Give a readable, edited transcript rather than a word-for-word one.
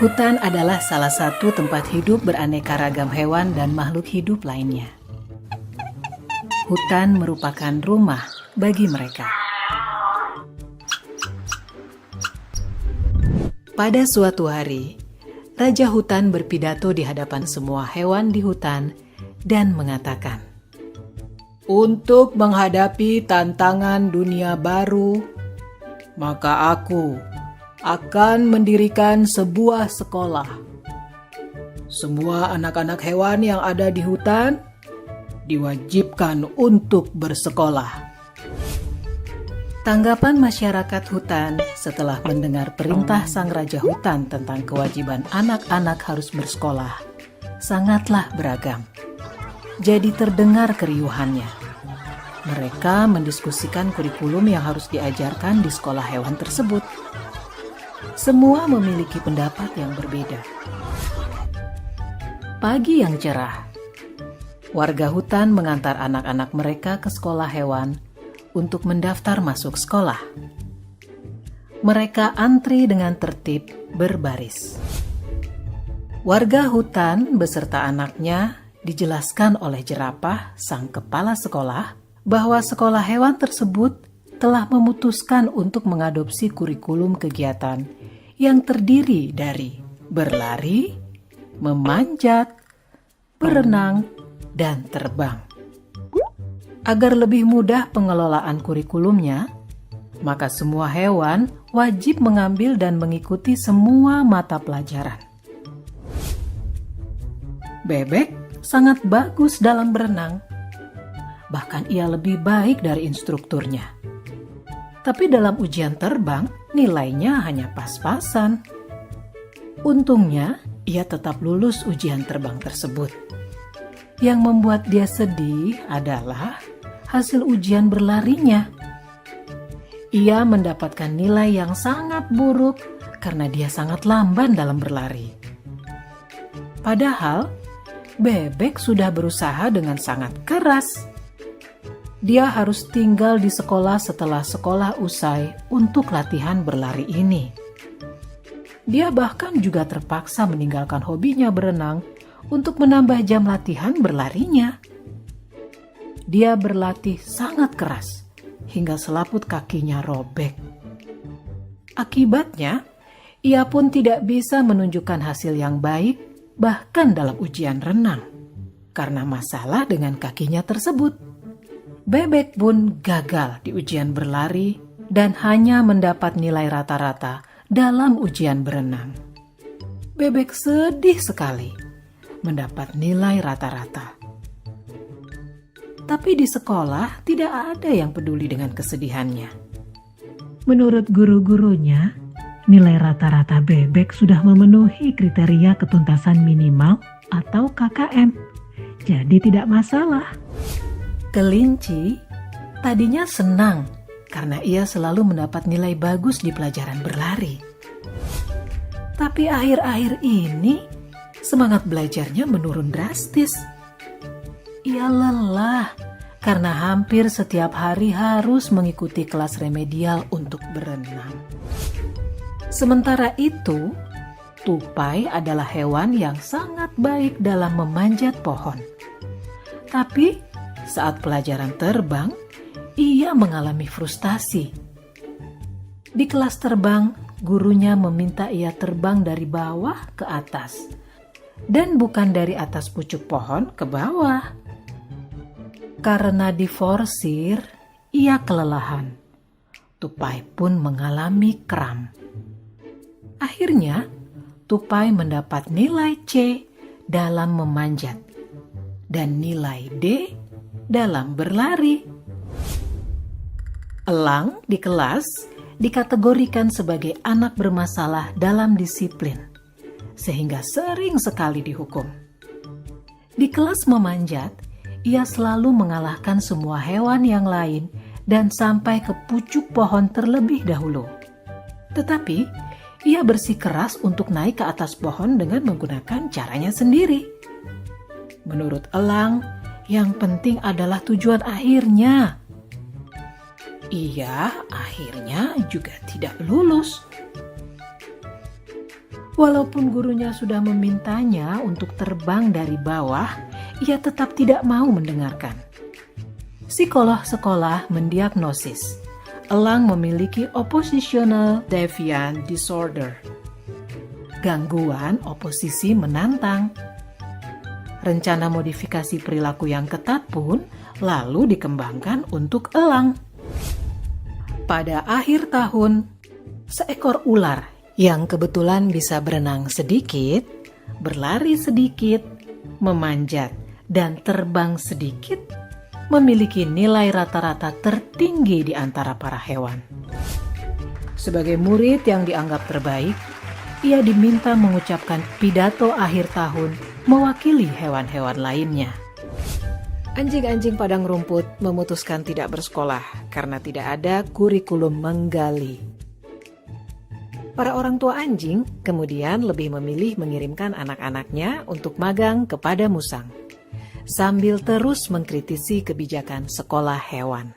Hutan adalah salah satu tempat hidup beraneka ragam hewan dan makhluk hidup lainnya. Hutan merupakan rumah bagi mereka. Pada suatu hari, Raja Hutan berpidato di hadapan semua hewan di hutan dan mengatakan, "Untuk menghadapi tantangan dunia baru, maka aku akan mendirikan sebuah sekolah. Semua anak-anak hewan yang ada di hutan diwajibkan untuk bersekolah." Tanggapan masyarakat hutan setelah mendengar perintah sang Raja Hutan tentang kewajiban anak-anak harus bersekolah sangatlah beragam. Jadi terdengar keriuhannya. Mereka mendiskusikan kurikulum yang harus diajarkan di sekolah hewan tersebut. Semua memiliki pendapat yang berbeda. Pagi yang cerah, warga hutan mengantar anak-anak mereka ke sekolah hewan untuk mendaftar masuk sekolah. Mereka antri dengan tertib berbaris. Warga hutan beserta anaknya dijelaskan oleh jerapah, sang kepala sekolah, bahwa sekolah hewan tersebut telah memutuskan untuk mengadopsi kurikulum kegiatan yang terdiri dari berlari, memanjat, berenang, dan terbang. Agar lebih mudah pengelolaan kurikulumnya, maka semua hewan wajib mengambil dan mengikuti semua mata pelajaran. Bebek sangat bagus dalam berenang, bahkan ia lebih baik dari instrukturnya. Tapi dalam ujian terbang, nilainya hanya pas-pasan. Untungnya, ia tetap lulus ujian terbang tersebut. Yang membuat dia sedih adalah hasil ujian berlarinya. Ia mendapatkan nilai yang sangat buruk karena dia sangat lamban dalam berlari. Padahal, bebek sudah berusaha dengan sangat keras. Dia harus tinggal di sekolah setelah sekolah usai untuk latihan berlari ini. Dia bahkan juga terpaksa meninggalkan hobinya berenang untuk menambah jam latihan berlarinya. Dia berlatih sangat keras hingga selaput kakinya robek. Akibatnya, ia pun tidak bisa menunjukkan hasil yang baik bahkan dalam ujian renang karena masalah dengan kakinya tersebut. Bebek pun gagal di ujian berlari dan hanya mendapat nilai rata-rata dalam ujian berenang. Bebek sedih sekali mendapat nilai rata-rata. Tapi di sekolah tidak ada yang peduli dengan kesedihannya. Menurut guru-gurunya, nilai rata-rata bebek sudah memenuhi kriteria ketuntasan minimal atau KKM. Jadi tidak masalah. Kelinci tadinya senang karena ia selalu mendapat nilai bagus di pelajaran berlari. Tapi akhir-akhir ini semangat belajarnya menurun drastis. Ia lelah karena hampir setiap hari harus mengikuti kelas remedial untuk berenang. Sementara itu, tupai adalah hewan yang sangat baik dalam memanjat pohon. Tapi saat pelajaran terbang, ia mengalami frustasi. Di kelas terbang, gurunya meminta ia terbang dari bawah ke atas, dan bukan dari atas pucuk pohon ke bawah. Karena diforsir, ia kelelahan. Tupai pun mengalami kram. Akhirnya, Tupai mendapat nilai C dalam memanjat dan nilai D dalam berlari. Elang di kelas dikategorikan sebagai anak bermasalah dalam disiplin, sehingga sering sekali dihukum. Di kelas memanjat, ia selalu mengalahkan semua hewan yang lain dan sampai ke pucuk pohon terlebih dahulu. Tetapi, ia bersikeras untuk naik ke atas pohon dengan menggunakan caranya sendiri. Menurut elang, yang penting adalah tujuan akhirnya. Ia akhirnya juga tidak lulus. Walaupun gurunya sudah memintanya untuk terbang dari bawah, ia tetap tidak mau mendengarkan. Psikolog sekolah mendiagnosis Elang memiliki oppositional deviant disorder, gangguan oposisi menantang. Rencana modifikasi perilaku yang ketat pun lalu dikembangkan untuk elang. Pada akhir tahun, seekor ular yang kebetulan bisa berenang sedikit, berlari sedikit, memanjat, dan terbang sedikit, memiliki nilai rata-rata tertinggi di antara para hewan. Sebagai murid yang dianggap terbaik, ia diminta mengucapkan pidato akhir tahun mewakili hewan-hewan lainnya. Anjing-anjing padang rumput memutuskan tidak bersekolah karena tidak ada kurikulum menggali. Para orang tua anjing kemudian lebih memilih mengirimkan anak-anaknya untuk magang kepada musang, sambil terus mengkritisi kebijakan sekolah hewan.